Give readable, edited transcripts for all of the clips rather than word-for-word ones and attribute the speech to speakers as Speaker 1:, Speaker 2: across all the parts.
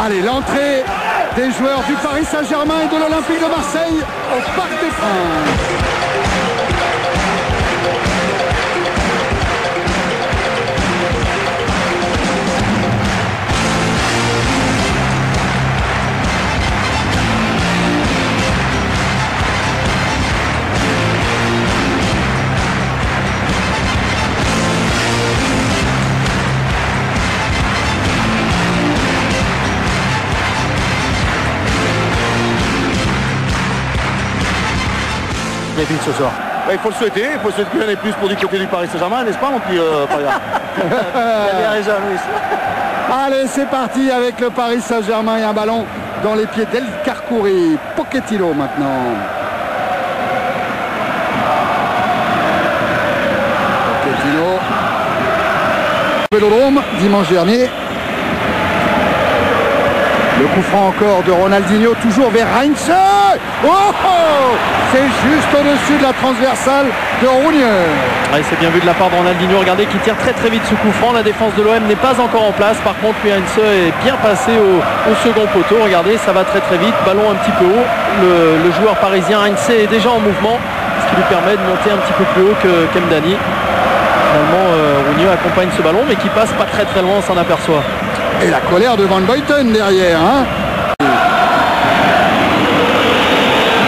Speaker 1: Allez, l'entrée des joueurs du Paris Saint-Germain et de l'Olympique de Marseille au Parc des Princes.
Speaker 2: Ce soir. Il faut le souhaiter qu'il y en ait plus pour du côté du Paris Saint-Germain, n'est-ce pas mon petit
Speaker 1: Allez, c'est parti avec le Paris Saint-Germain et un ballon dans les pieds d'El Karkouri. Pochettino maintenant. Pochettino. Vélodrome dimanche dernier. Le coup franc encore de Ronaldinho, toujours vers Heinze. Oh, c'est juste au-dessus de la transversale de Rougneux.
Speaker 3: Ouais, c'est bien vu de la part de Ronaldinho. Regardez qu'il tire très vite ce coup franc. La défense de l'OM n'est pas encore en place. Par contre, Heinze est bien passé au second poteau. Regardez, ça va très vite. Ballon un petit peu haut. Le joueur parisien Heinze est déjà en mouvement, ce qui lui permet de monter un petit peu plus haut que Kemdani. Finalement, Rougneux accompagne ce ballon, mais qui passe pas très loin, on s'en aperçoit.
Speaker 1: Et la colère de Van Buiten derrière.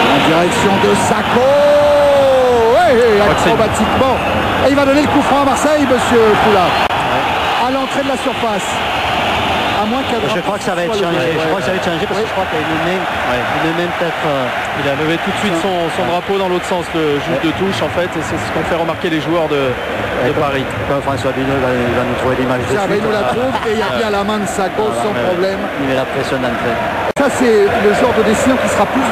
Speaker 1: En direction de Sacco. Acrobatiquement. Et il va donner le coup franc à Marseille, monsieur Poula. À l'entrée de la surface. À moins qu'elle...
Speaker 4: Je crois que ça va être changé. Je crois que ça va être changé parce que je crois qu'il y a une main peut-être...
Speaker 3: Il a levé tout de suite son drapeau dans l'autre sens, le juge de touche en fait, et c'est ce qu'ont fait remarquer les joueurs de Paris.
Speaker 4: François Binot il va nous trouver l'image de suite.
Speaker 1: Il nous la trouve et il y a bien la main de Sacco sans problème.
Speaker 4: Il met la pression d'entrée.
Speaker 1: Ça c'est le genre de décision qui sera prise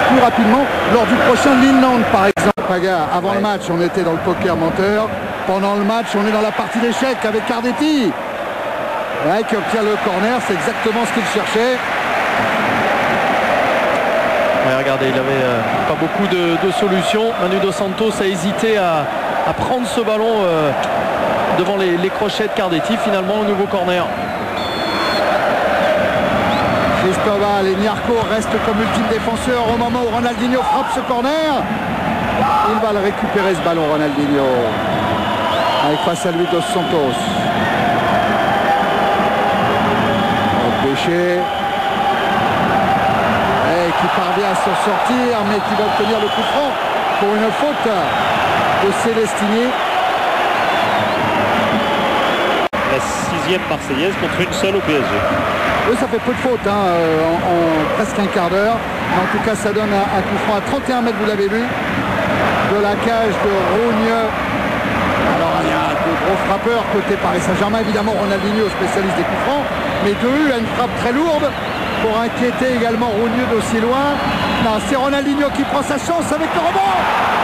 Speaker 1: plus rapidement lors du prochain Linland par exemple. Paga, avant le match on était dans le poker menteur. Pendant le match on est dans la partie d'échecs avec Cardetti. Qui obtient le corner, c'est exactement ce qu'il cherchait.
Speaker 3: Ouais, regardez, il avait pas beaucoup de solutions. Manu Dos Santos a hésité à prendre ce ballon devant les crochets de Cardetti. Finalement, au nouveau corner.
Speaker 1: Cristobal et Niarco restent comme ultime défenseur au moment où Ronaldinho frappe ce corner. Il va le récupérer ce ballon, Ronaldinho. Avec face à lui Dos Santos. Péché. Qui parvient à s'en sortir, mais qui va obtenir le coup franc pour une faute de Célestini.
Speaker 5: La 6e Marseillaise contre une seule au PSG.
Speaker 1: Oui, ça fait peu de fautes en presque un quart d'heure. Mais en tout cas, ça donne un coup franc à 31 mètres, vous l'avez vu, de la cage de Rougneux. Alors, il y a de gros frappeurs côté Paris Saint-Germain. Évidemment, Ronaldinho, spécialiste des coups francs. Mais de a une frappe très lourde pour inquiéter également Rougneux d'aussi loin. Non, c'est Ronaldinho qui prend sa chance avec le rebond.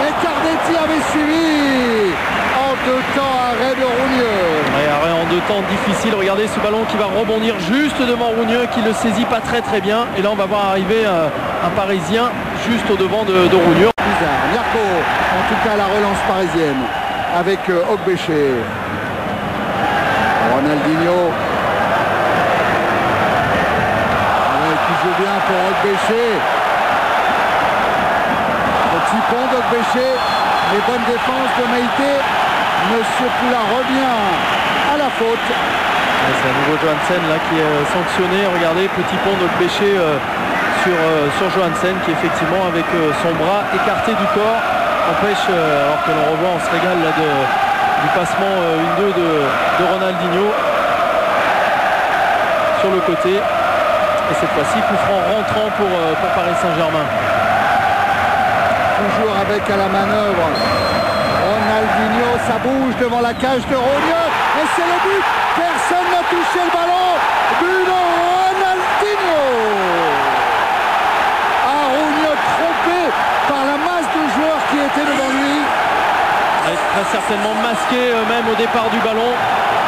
Speaker 1: Et Cardetti avait suivi. En deux temps, arrêt de Rougneux.
Speaker 3: Ouais, arrêt en deux temps difficile. Regardez ce ballon qui va rebondir juste devant Rougneux, qui le saisit pas très bien. Et là, on va voir arriver un Parisien juste au devant de Rougneux.
Speaker 1: Bizarre. Niarco, en tout cas, la relance parisienne avec Ogbéché. Ronaldinho. Joue bien pour Ogbéché. Petit pont d'Ogbéché. Les bonnes défenses de Meïté. Monsieur Poula revient à la faute.
Speaker 3: C'est à nouveau Johansen là qui est sanctionné. Regardez, petit pont d'Ogbéché sur Johansen qui effectivement avec son bras écarté du corps empêche, alors que l'on revoit, on se régale là du passement 1-2 de Ronaldinho sur le côté. Et cette fois-ci, coup franc rentrant pour Paris Saint-Germain.
Speaker 1: Toujours avec à la manœuvre Ronaldinho, ça bouge devant la cage de Rougneux. Et c'est le but. Personne n'a touché le ballon. But de Ronaldinho. Rougneux trompé par la masse de joueurs qui étaient devant lui.
Speaker 3: Très certainement masqué même au départ du ballon.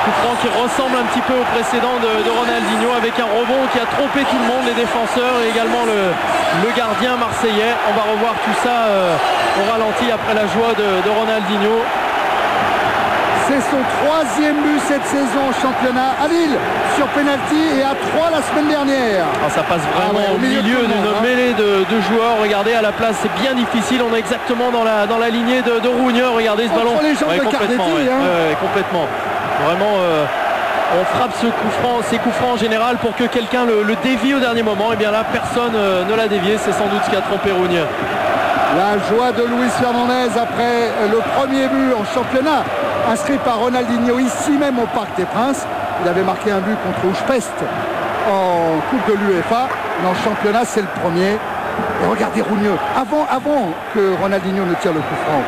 Speaker 3: Coup franc qui ressemble un petit peu au précédent de Ronaldinho avec un rebond qui a trompé tout le monde, les défenseurs et également le gardien marseillais. On va revoir tout ça au ralenti après la joie de Ronaldinho.
Speaker 1: C'est son 3e but cette saison au championnat à Lille sur penalty et à 3 la semaine dernière.
Speaker 3: Ça passe vraiment au milieu d'une mêlée de joueurs. Regardez, à la place c'est bien difficile. On est exactement dans la lignée de Rougneux. Regardez ce ballon.
Speaker 1: Les jambes de
Speaker 3: complètement,
Speaker 1: Cardetti,
Speaker 3: complètement. Vraiment, on frappe ces coups francs en général pour que quelqu'un le dévie au dernier moment. Et bien là, personne ne l'a dévié. C'est sans doute ce qui a trompé Rougneux.
Speaker 1: La joie de Luis Fernandez après le premier but en championnat inscrit par Ronaldinho ici même au Parc des Princes. Il avait marqué un but contre Újpest en Coupe de l'UEFA. Mais en championnat, c'est le premier. Et regardez Rougneux, avant que Ronaldinho ne tire le coup franc,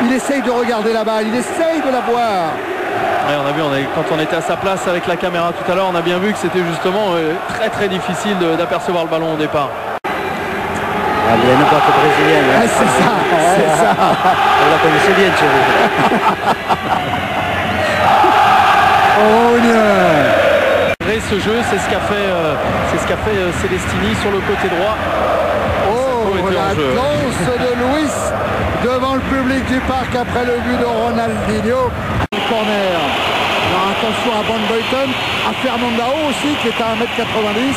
Speaker 1: il essaye de regarder la balle, il essaye de la voir.
Speaker 3: Ouais, on a vu, quand on était à sa place avec la caméra tout à l'heure, on a bien vu que c'était justement très très difficile d'apercevoir le ballon au départ.
Speaker 4: Bien n'importe brésilienne.
Speaker 1: Hein. C'est ça, c'est ça.
Speaker 4: Vous la connaissez bien, Thierry.
Speaker 3: Ce jeu, c'est ce qu'a fait Celestini sur le côté droit.
Speaker 1: La danse de Luis devant le public du parc après le but de Ronaldinho. Corner. Alors attention à Van Buiten, à Fernandao aussi qui est à 1m90,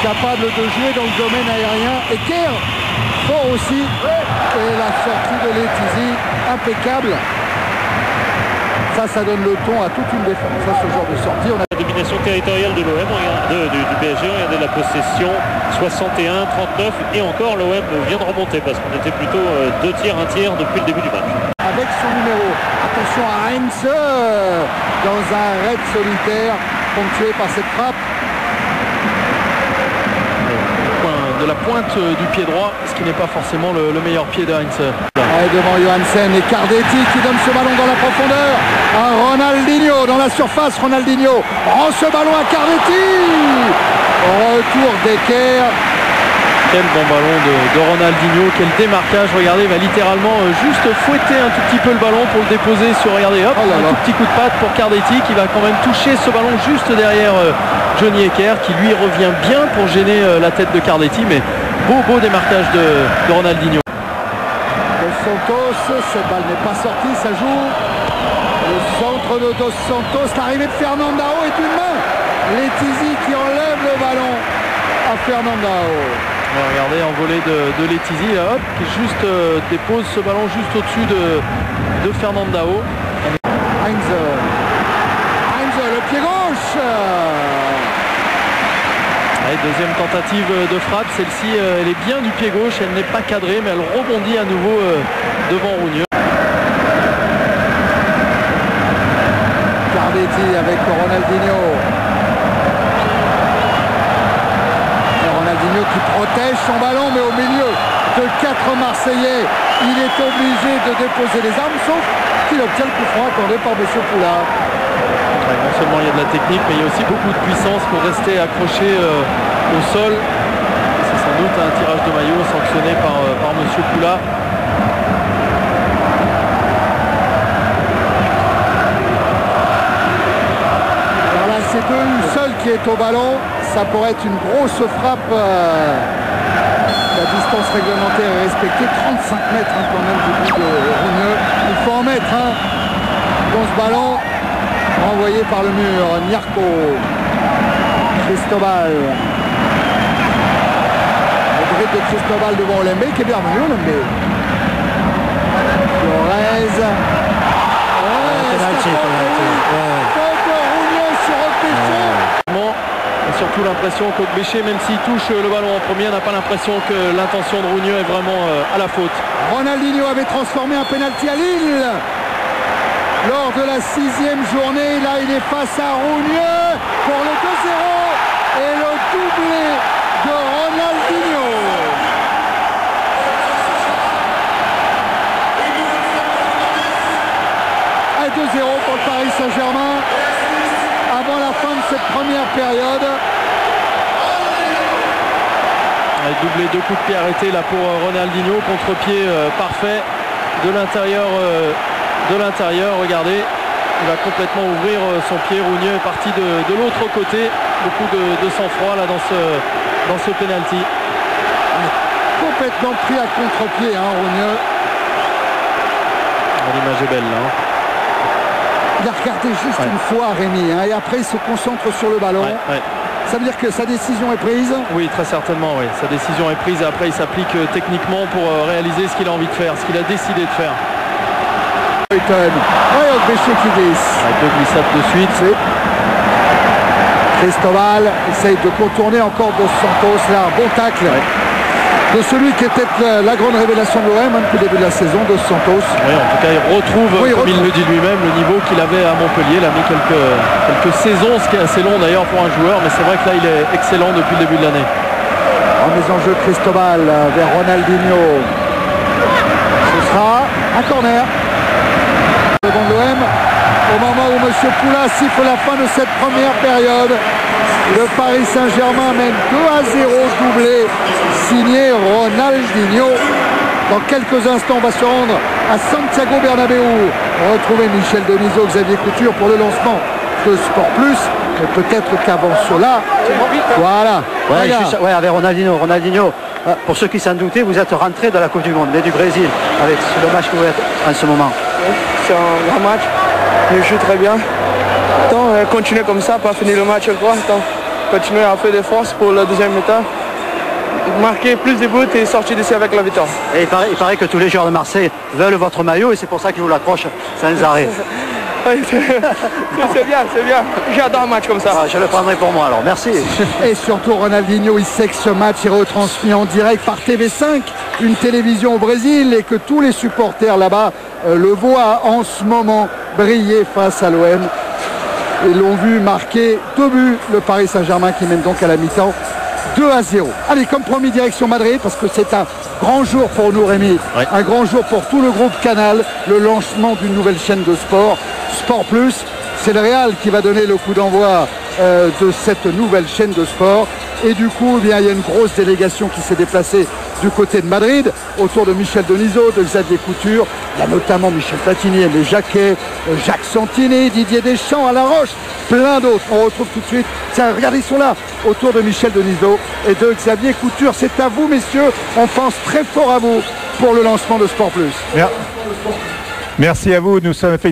Speaker 1: capable de jouer dans le domaine aérien. Et Kerr, fort aussi. Et la sortie de Letizy, impeccable. Ça donne le ton à toute une défense, ce genre de sortie.
Speaker 5: La domination territoriale de l'OM, du PSG, regardez la possession 61-39 et encore l'OM vient de remonter parce qu'on était plutôt 2 tiers, 1 tiers depuis le début du match.
Speaker 1: Avec son numéro, attention à Heinz dans un raid solitaire ponctué par cette frappe.
Speaker 3: De la pointe du pied droit, ce qui n'est pas forcément le meilleur pied de Heinz.
Speaker 1: Devant Johansen et Cardetti qui donne ce ballon dans la profondeur à Ronaldinho dans la surface. Ronaldinho rend ce ballon à Cardetti. Retour d'Eker.
Speaker 3: Quel bon ballon de Ronaldinho, quel démarquage. Regardez, il va littéralement juste fouetter un tout petit peu le ballon pour le déposer sur, regardez, hop, un tout petit coup de patte pour Cardetti qui va quand même toucher ce ballon juste derrière Johnny Eker qui lui revient bien pour gêner la tête de Cardetti, mais beau démarquage de Ronaldinho.
Speaker 1: Dos Santos, cette balle n'est pas sortie, ça joue. Le centre de Dos Santos, l'arrivée de Fernandao est une main. Letizy qui enlève le ballon à Fernandao.
Speaker 3: Regardez, envolée de Letizy, là, hop, qui juste dépose ce ballon juste au-dessus de Fernandao.
Speaker 1: Heinz, le pied gauche.
Speaker 3: Allez, deuxième tentative de frappe, celle-ci elle est bien du pied gauche, elle n'est pas cadrée mais elle rebondit à nouveau devant Rougneux.
Speaker 1: Cardetti avec Ronaldinho. Ronaldinho qui protège son ballon, mais au milieu de 4 Marseillais, il est obligé de déposer les armes, sauf qu'il obtient le coup franc accordé par M. Poulain.
Speaker 3: Non seulement il y a de la technique, mais il y a aussi beaucoup de puissance pour rester accroché au sol. C'est sans doute un tirage de maillot sanctionné par M. Poulain.
Speaker 1: Alors là, c'est eux seul qui est au ballon. Ça pourrait être une grosse frappe. La distance réglementaire est respectée. 35 mètres quand même du bout de Rougneux. Il faut en mettre dans ce ballon. Renvoyé par le mur. Nyarko. Cristobal. Le dribble de Cristobal devant Olembe qui est bien revenu. Olembe. Flores.
Speaker 3: Et surtout l'impression qu'Ogbéché, même s'il touche le ballon en premier, n'a pas l'impression que l'intention de Rougneux est vraiment à la faute.
Speaker 1: Ronaldinho avait transformé un pénalty à Lille lors de la 6e journée. Là, il est face à Rougneux pour le 2-0 et le doublé de Ronaldinho. Et 2-0 pour le Paris Saint-Germain avant la fin de cette première période.
Speaker 3: Doublé, 2 coups de pied arrêtés là pour Ronaldinho, contre-pied parfait de l'intérieur. Regardez, il va complètement ouvrir son pied. Rougneux est parti de l'autre côté. Beaucoup de sang-froid là dans ce penalty.
Speaker 1: Complètement pris à contre-pied, Rougneux.
Speaker 3: L'image est belle là.
Speaker 1: Il a regardé juste une fois Rémi, hein, et après il se concentre sur le ballon. Ça veut dire que sa décision est prise?
Speaker 3: Oui, très certainement, oui. Sa décision est prise et après il s'applique techniquement pour réaliser ce qu'il a envie de faire, ce qu'il a décidé de faire.
Speaker 1: Béché qui glisse.
Speaker 3: Deux glissades de suite.
Speaker 1: Cristobal essaye de contourner encore Dos Santos. Là, bon tacle de celui qui était la grande révélation de l'OM depuis le début de la saison, Dos Santos.
Speaker 3: Oui, en tout cas, il retrouve, comme il le dit lui-même, le niveau qu'il avait à Montpellier. Il a mis quelques saisons, ce qui est assez long d'ailleurs pour un joueur, mais c'est vrai que là, il est excellent depuis le début de l'année.
Speaker 1: Remise en jeu Cristobal vers Ronaldinho. Ce sera un corner. Devant l'OM, au moment où M. Poula siffle la fin de cette première période, le Paris Saint-Germain mène 2-0, doublé signé Ronaldinho. Dans quelques instants, on va se rendre à Santiago Bernabéu, retrouver Michel Denisot, Xavier Couture pour le lancement de Sport Plus. Mais peut-être qu'avant cela, voilà.
Speaker 4: Avec Ronaldinho, pour ceux qui s'en doutaient, vous êtes rentré de la Coupe du Monde, mais du Brésil, avec le match que vous êtes en ce moment.
Speaker 6: C'est un grand match, je joue très bien. Continuer comme ça, pas finir le match encore. Continuer à faire des forces pour le deuxième mi-temps. Marquer plus de buts et sortir d'ici avec la victoire.
Speaker 4: Et il paraît que tous les joueurs de Marseille veulent votre maillot et c'est pour ça qu'ils vous l'accrochent sans arrêt.
Speaker 6: C'est bien. J'adore un match comme ça.
Speaker 4: Je le prendrai pour moi alors, merci.
Speaker 1: Et surtout Ronaldinho, il sait que ce match est retransmis en direct par TV5, une télévision au Brésil, et que tous les supporters là-bas le voient en ce moment briller face à l'OM. Et l'ont vu marquer 2 buts, le Paris Saint-Germain qui mène donc à la mi-temps 2-0. Allez, comme promis, direction Madrid, parce que c'est un grand jour pour nous, Rémi. Un grand jour pour tout le groupe Canal, le lancement d'une nouvelle chaîne de sport, Sport Plus. C'est le Real qui va donner le coup d'envoi de cette nouvelle chaîne de sport. Et du coup, eh bien, il y a une grosse délégation qui s'est déplacée du côté de Madrid, autour de Michel Denisot, de Xavier Couture. Il y a notamment Michel Platini, Aimé Jacquet, Jacques Santini, Didier Deschamps, Alain Roche, plein d'autres. On retrouve tout de suite, tiens, regardez, ils sont là, autour de Michel Denisot et de Xavier Couture. C'est à vous, messieurs, on pense très fort à vous pour le lancement de Sport Plus.
Speaker 7: Merci à vous, nous sommes effectivement